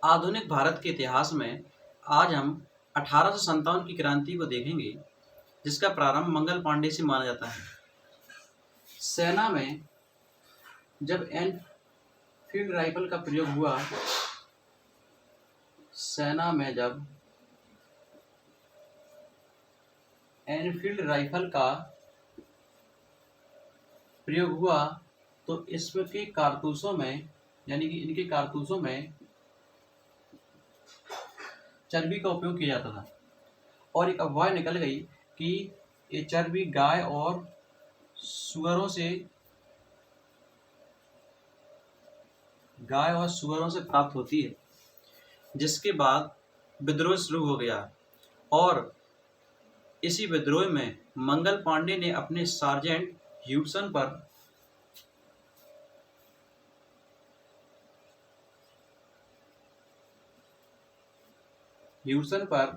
आधुनिक भारत के इतिहास में आज हम 1857 की क्रांति को देखेंगे, जिसका प्रारंभ मंगल पांडे से माना जाता है। सेना में जब एनफील्ड राइफल का प्रयोग हुआ, सेना में जब एनफील्ड राइफल का प्रयोग हुआ तो इसके कारतूसों में, यानी कि इनके कारतूसों में चर्बी का उपयोग किया जाता था और एक अफवाह निकल गई कि ये चर्बी गाय और सुअरों से प्राप्त होती है। जिसके बाद विद्रोह शुरू हो गया और इसी विद्रोह में मंगल पांडे ने अपने सार्जेंट ह्यूसन पर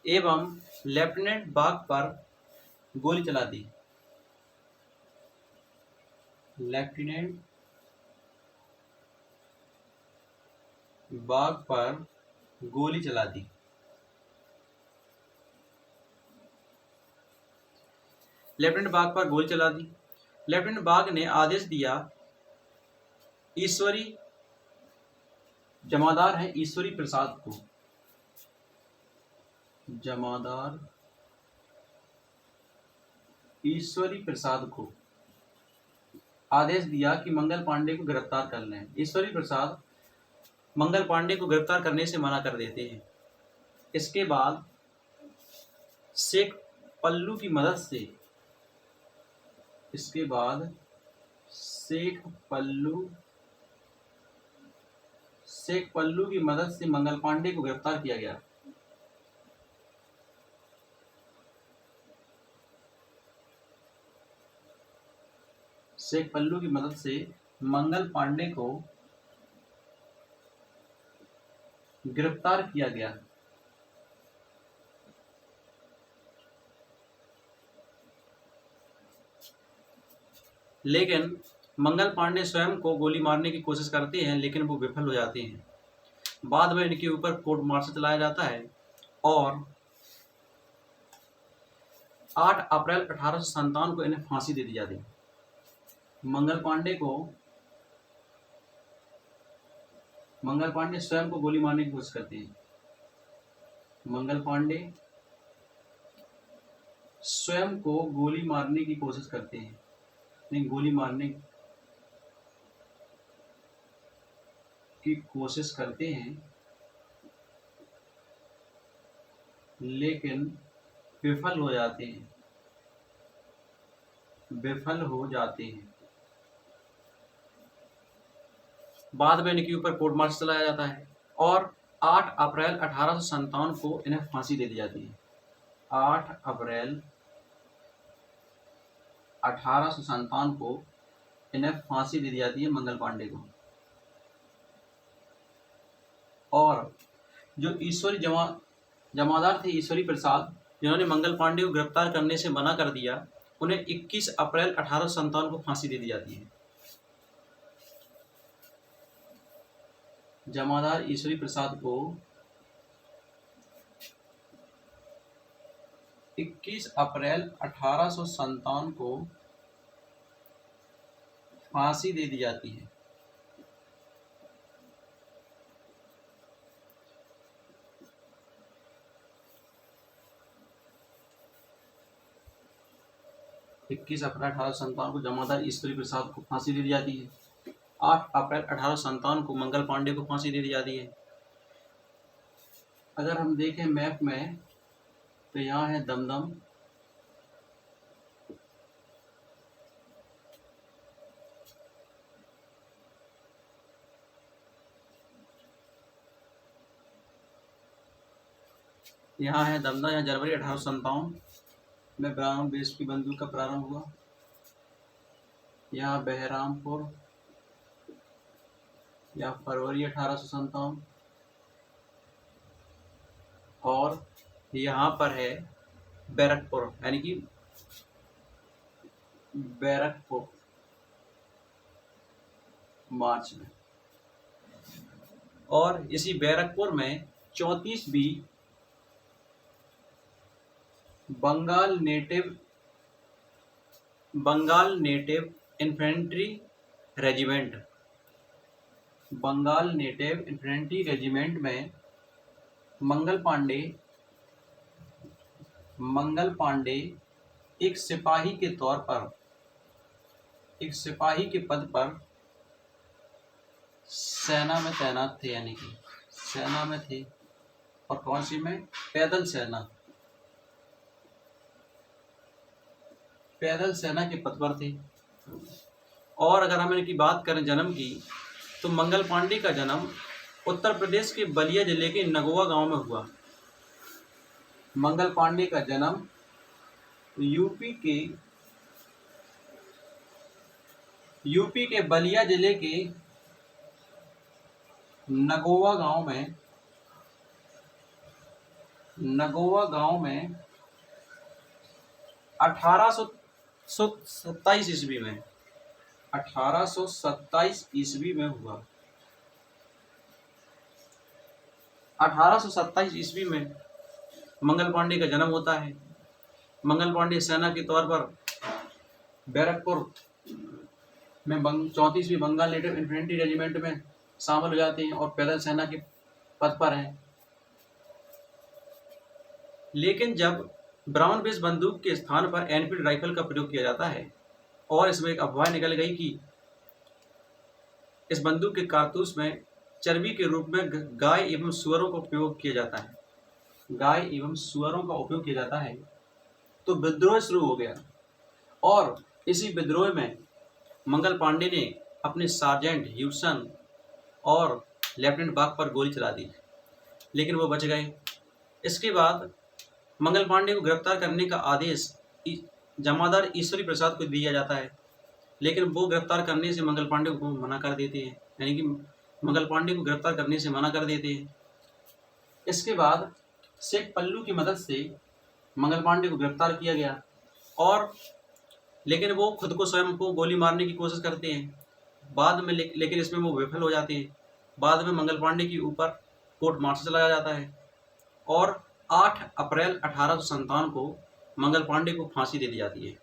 एवं लेफ्टिनेंट बाग पर गोली चला दी। लेफ्टिनेंट बाग पर गोली चला दी। लेफ्टिनेंट बाग पर गोली चला दी। लेफ्टिनेंट बाग ने आदेश दिया, ईश्वरी जमादार है ईश्वरी प्रसाद को, जमादार ईश्वरी प्रसाद को आदेश दिया कि मंगल पांडे को गिरफ्तार कर लें। ईश्वरी प्रसाद मंगल पांडे को गिरफ्तार करने से मना कर देते हैं। इसके बाद शेख पल्लू की मदद से शेख पल्लू की मदद से मंगल पांडे को गिरफ्तार किया गया। शेख पल्लू की मदद से मंगल पांडे को गिरफ्तार किया गया। लेकिन मंगल पांडे स्वयं को गोली मारने की कोशिश करते हैं, लेकिन वो विफल हो जाते हैं। बाद में इनके ऊपर कोर्ट मार्शल चलाया जाता है और 8 अप्रैल 1857 को इन्हें फांसी दे दी जाती है। मंगल पांडे स्वयं को गोली मारने की कोशिश करते हैं। मंगल पांडे स्वयं को गोली मारने की कोशिश करते हैं, नहीं गोली मारने की कोशिश करते हैं, लेकिन विफल हो जाते हैं। बाद में इनके ऊपर कोर्ट मार्शल चलाया जाता है और 8 अप्रैल 1857 को इन्हें फांसी दे दी जाती है। 8 अप्रैल 1857 को इन्हें फांसी दे दी जाती है मंगल पांडे को। और जो ईश्वरी जमादार थे ईश्वरी प्रसाद, जिन्होंने मंगल पांडे को गिरफ्तार करने से मना कर दिया, उन्हें 21 अप्रैल 1857 को फांसी दे दी जाती है। जमादार ईश्वरी प्रसाद को 21 अप्रैल 1857 को फांसी दे दी जाती है। इक्कीस अप्रैल 1857 को जमादार ईश्वरी प्रसाद को फांसी दे दी जाती है। 8 अप्रैल 1857 को मंगल पांडे को फांसी दे दी जाती है। अगर हम देखें मैप में तो यहाँ है दमदम, यहाँ जनवरी 1857 में ब्राह्मण बेस की बंदूक का प्रारंभ हुआ। यहाँ बहरामपुर, या फरवरी 1857, और यहाँ पर है बैरकपुर, यानी कि बैरकपुर मार्च में, और इसी बैरकपुर में 34वीं Bengal native infantry regiment, Bengal native infantry regiment में मंगल पांडे एक सिपाही के तौर पर, एक सिपाही के पद पर सेना में तैनात थे, यानी कि सेना में थे। और कौन सी में? पैदल सेना के पद पर थे। और अगर हम इनकी बात करें जन्म की, तो मंगल पांडे का जन्म उत्तर प्रदेश के बलिया जिले के नगोवा गांव में हुआ। मंगल पांडे का जन्म यूपी के बलिया जिले के नगोवा गांव में 1827 ईस्वी में 1827 ईस्वी में हुआ। 1827 ईस्वी में मंगल पांडे का जन्म होता है। मंगल पांडे सेना के तौर पर बैरकपुर में 34वीं बंगाल नेटिव इन्फेंट्री रेजिमेंट में शामिल हो जाते हैं और पैदल सेना के पद पर हैं। लेकिन जब ब्राउन बेस बंदूक के स्थान पर एनफील्ड राइफल का प्रयोग किया जाता है और इसमें एक अफवाह निकल गई कि इस बंदूक के कारतूस में चर्बी के रूप में गाय एवं सुअरों का उपयोग किया जाता है, तो विद्रोह शुरू हो गया। और इसी विद्रोह में मंगल पांडे ने अपने सार्जेंट ह्यूसन और लेफ्टिनेंट बाग पर गोली चला दी, लेकिन वो बच गए। इसके बाद मंगल पांडे को गिरफ्तार करने का आदेश जमादार ईश्वरी प्रसाद को दिया जाता है, लेकिन वो गिरफ्तार करने से मंगल पांडे को मना कर देते हैं, यानी कि मंगल पांडे को गिरफ्तार करने से मना कर देते हैं। इसके बाद शेख पल्लू की मदद से मंगल पांडे को गिरफ्तार किया गया, और लेकिन वो खुद को स्वयं को गोली मारने की कोशिश करते हैं बाद में, लेकिन इसमें वो विफल हो जाते हैं। बाद में मंगल पांडे के ऊपर कोर्ट मार्शल चलाया जाता है और 8 अप्रैल 1857 को मंगल पांडे को फांसी दे दी जाती है।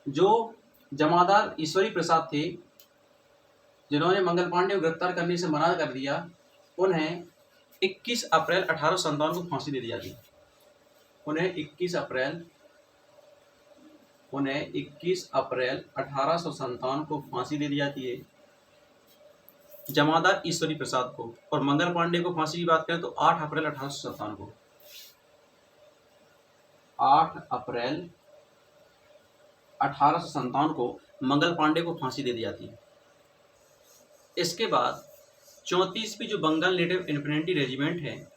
जो जमादार ईश्वरी प्रसाद थे, जिन्होंने मंगल पांडे को गिरफ्तार करने से मना कर दिया, उन्हें 21 अप्रैल 1857 को फांसी दे दी जाती है। उन्हें 21 अप्रैल 1857 को फांसी दे दी जाती है जमादार ईश्वरी प्रसाद को। और मंगल पांडे को फांसी की बात करें तो 8 अप्रैल 1857 को 8 अप्रैल 1857 को मंगल पांडे को फांसी दे दी जाती है। इसके बाद 34वीं जो बंगाल नेटिव इन्फेंट्री रेजिमेंट है,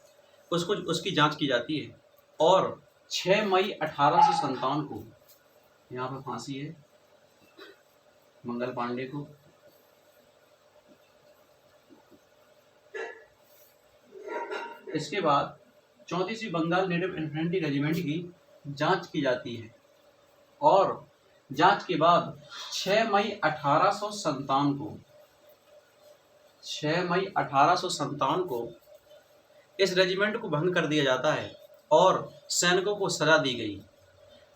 उसकी जांच की जाती है और 6 मई 1857 को यहाँ पर फांसी है मंगल पांडे को। इसके बाद 34वीं बंगाल नेटिव इन्फेंट्री रेजिमेंट की जांच की जाती है और जांच के बाद 6 मई 1857 को इस रेजिमेंट को भंग कर दिया जाता है और सैनिकों को सजा दी गई।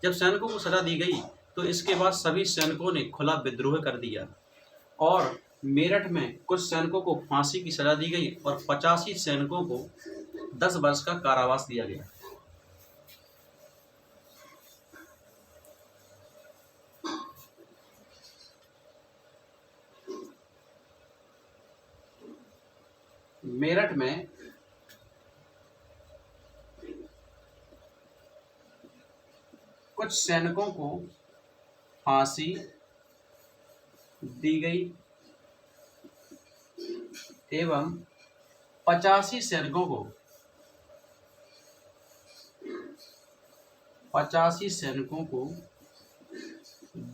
जब सैनिकों को सजा दी गई तो इसके बाद सभी सैनिकों ने खुला विद्रोह कर दिया और मेरठ में कुछ सैनिकों को फांसी की सजा दी गई और 85 सैनिकों को 10 वर्ष का कारावास दिया गया। मेरठ में कुछ सैनिकों को फांसी दी गई एवं 85 सैनिकों को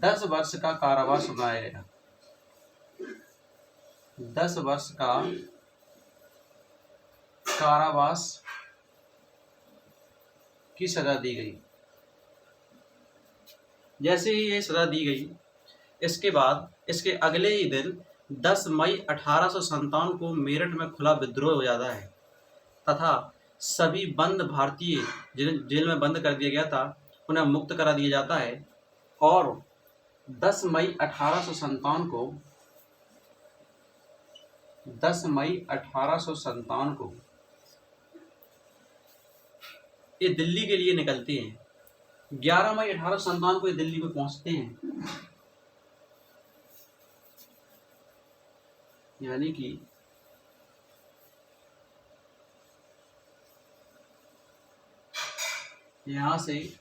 10 वर्ष का कारावास सुनाया गया। 10 वर्ष का कारावास की सजा दी गई। जैसे ही ये सजा दी गई, इसके बाद इसके अगले ही दिन 10 मई 1857 को मेरठ में खुला विद्रोह हो जाता है तथा सभी बंद भारतीय जिन्हें जेल में बंद कर दिया गया था उन्हें मुक्त करा दिया जाता है। और 10 मई 1857 को 10 मई 1857 को ये दिल्ली के लिए निकलते हैं। 11 मई 1857 को ये दिल्ली में पहुंचते हैं। यानी कि यहाँ से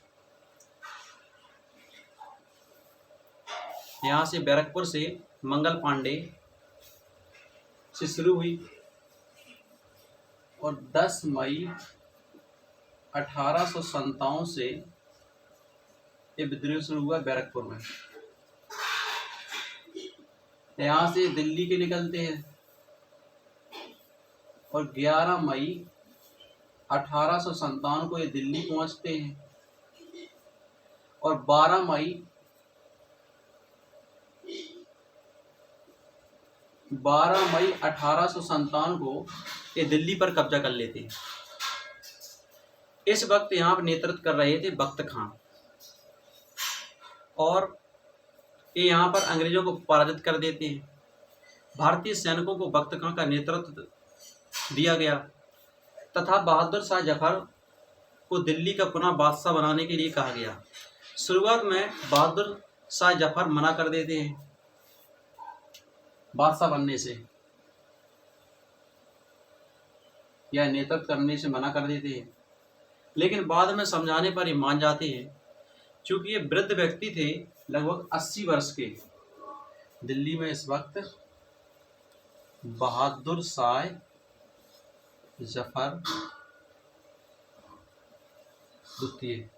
बैरकपुर से मंगल पांडे से शुरू हुई और 10 मई 1857 से ये विद्रोह शुरू हुआ बैरकपुर में। यहाँ से दिल्ली के निकलते हैं और 11 मई 1857 को ये दिल्ली पहुंचते हैं और 12 मई 1857 को ये दिल्ली पर कब्जा कर लेते हैं। इस वक्त यहाँ पर नेतृत्व कर रहे थे बख्त खां और ये यहाँ पर अंग्रेजों को पराजित कर देते हैं। भारतीय सैनिकों को बख्त खां का नेतृत्व दिया गया तथा बहादुर शाह जफर को दिल्ली का पुनः बादशाह बनाने के लिए कहा गया। शुरुआत में बहादुर शाह जफर मना कर देते हैं बादशाह बनने से या नेतृत्व करने से मना कर देते हैं, लेकिन बाद में समझाने पर ही मान जाते हैं। क्योंकि ये वृद्ध व्यक्ति थे लगभग 80 वर्ष के। दिल्ली में इस वक्त बहादुर शाह जफर द्वितीय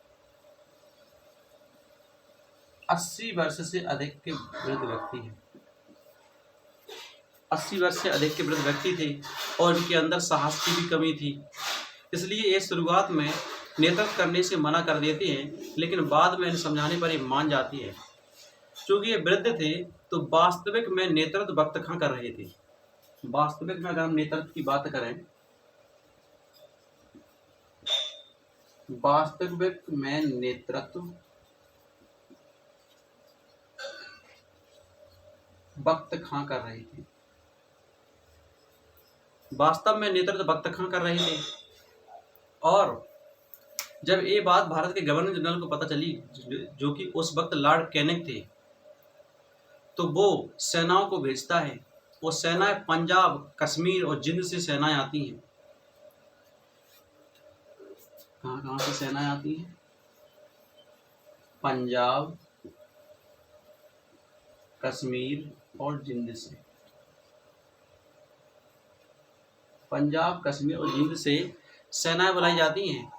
80 वर्ष से अधिक के वृद्ध व्यक्ति हैं। 80 वर्ष से अधिक के वृद्ध व्यक्ति थे और इनके अंदर साहस की भी कमी थी, इसलिए ये शुरुआत में नेतृत्व करने से मना कर देते हैं, लेकिन बाद में इन्हें समझाने पर ये मान जाती है। क्योंकि ये वृद्ध थे तो वास्तविक में नेतृत्व बख्त खां कर रहे थे। वास्तविक में अगर हम नेतृत्व की बात करें, वास्तविक में नेतृत्व बख्त खां कर रहे थे। वास्तव में नेतृत्व बख्त खां कर रहे थे। और जब ये बात भारत के गवर्नर जनरल को पता चली, जो कि उस वक्त लॉर्ड कैनिंग थे, तो वो सेनाओं को भेजता है। वो सेनाएं पंजाब, कश्मीर और जिंद से सेनाएं आती हैं। कहाँ से सेनाएं आती हैं? पंजाब, कश्मीर और जिंद से। पंजाब, कश्मीर और जिंद से सेनाएं बुलाई जाती हैं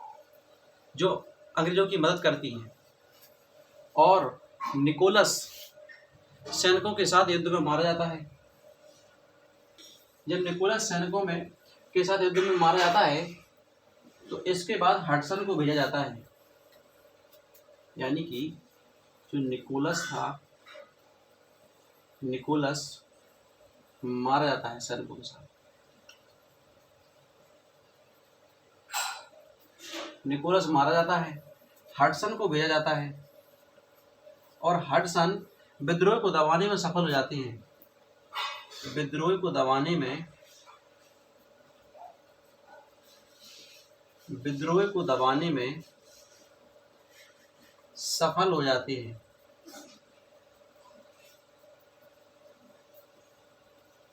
जो अंग्रेजों की मदद करती हैं। और निकोलस सैनिकों के साथ युद्ध में मारा जाता है। जब निकोलस सैनिकों में के साथ युद्ध में मारा जाता है तो इसके बाद हडसन को भेजा जाता है। यानी कि जो निकोलस था, निकोलस मारा जाता है सैनिकों के साथ। निकोलस मारा जाता है, हडसन को भेजा जाता है और हडसन विद्रोह को दबाने में सफल हो जाते हैं। विद्रोह को दबाने में सफल हो जाते हैं।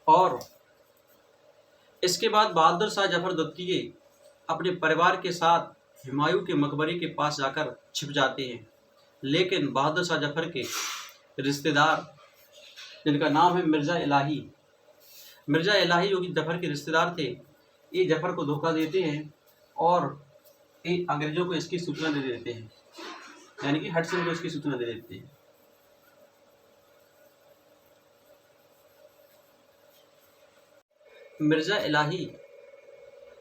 और इसके बाद बहादुर शाह जफर द्वितीय अपने परिवार के साथ हुमायूं के मकबरे के पास जाकर छिप जाते हैं। लेकिन बहादुर शाह जफर के रिश्तेदार, जिनका नाम है मिर्ज़ा इलाही जो कि जफर के रिश्तेदार थे, ये जफर को धोखा देते हैं और ये अंग्रेजों को इसकी सूचना दे देते हैं। यानी कि हडसन को इसकी सूचना दे देते हैं। मिर्ज़ा इलाही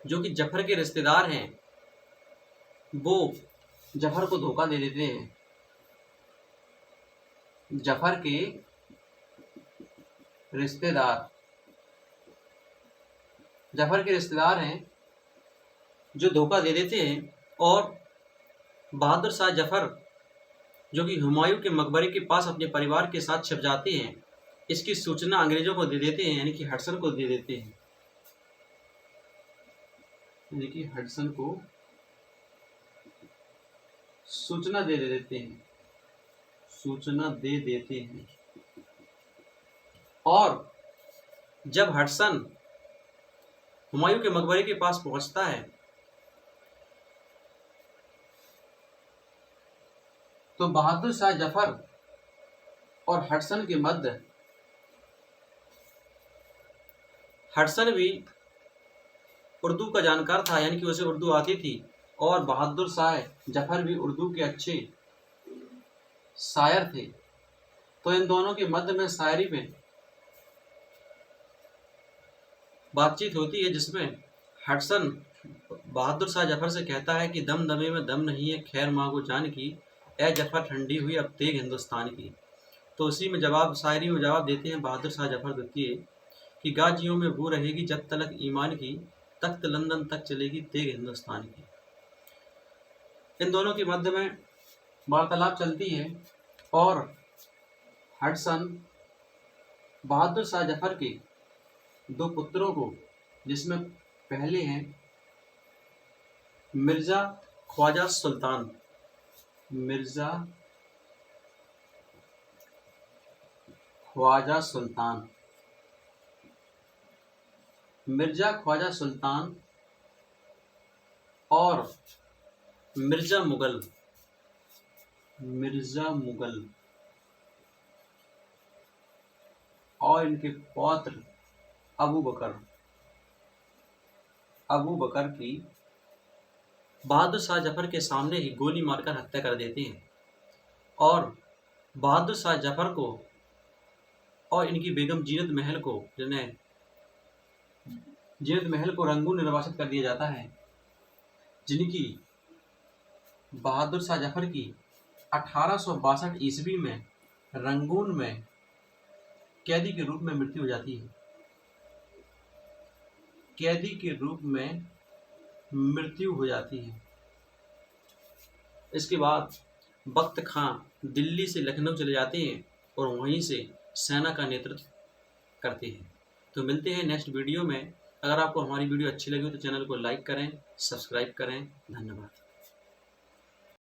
जो कि जफर के रिश्तेदार हैं, वो जफर को धोखा दे देते हैं। जफर के रिश्तेदार, जफर के रिश्तेदार हैं जो धोखा दे देते हैं और बहादुर शाह जफर जो कि हुमायूं के मकबरे के पास अपने परिवार के साथ छिप जाते हैं, इसकी सूचना अंग्रेजों को दे देते हैं, यानी कि हडसन को दे देते हैं, यानी कि हडसन को सूचना दे देते हैं, सूचना दे देते हैं। और जब हडसन हुमायूं के मकबरे के पास पहुंचता है तो बहादुर शाह जफर और हडसन के मध्य, हडसन भी उर्दू का जानकार था, यानी कि उसे उर्दू आती थी, और बहादुर शाह जफर भी उर्दू के अच्छे शायर थे। तो इन दोनों के मध्य में शायरी में बातचीत होती है, जिसमें हडसन बहादुर शाह जफर से कहता है कि दम दमे में दम नहीं है, खैर मांगो जान की, ए जफर ठंडी हुई अब तेग हिंदुस्तान की। तो उसी में शायरी में जवाब देते हैं बहादुर शाह जफर द्वितीय कि गाजियों में वो रहेगी जब तलक ईमान की, तख्त लंदन तक चलेगी तेग हिंदुस्तान की। इन दोनों के मध्य में वार्तालाप चलती है और हडसन बहादुर शाह जफर के दो पुत्रों को, जिसमें पहले हैं मिर्जा ख्वाजा सुल्तान, मिर्जा ख्वाजा सुल्तान, मिर्जा ख्वाजा सुल्तान और मिर्जा मुगल, मिर्जा मुगल, और इनके पौत्र अबू बकर, अबू बकर की बहादुर शाह जफर के सामने ही गोली मारकर हत्या कर देते हैं। और बहादुर शाह जफर को और इनकी बेगम जीनत महल को, जिन्हें जीनत महल को रंगून निर्वासित कर दिया जाता है, जिनकी बहादुर शाह जफर की 1862 ईस्वी में रंगून में कैदी के रूप में मृत्यु हो जाती है, कैदी के रूप में मृत्यु हो जाती है। इसके बाद बख्त खां दिल्ली से लखनऊ चले जाते हैं और वहीं से सेना का नेतृत्व करते हैं। तो मिलते हैं नेक्स्ट वीडियो में। अगर आपको हमारी वीडियो अच्छी लगी हो तो चैनल को लाइक करें, सब्सक्राइब करें। धन्यवाद।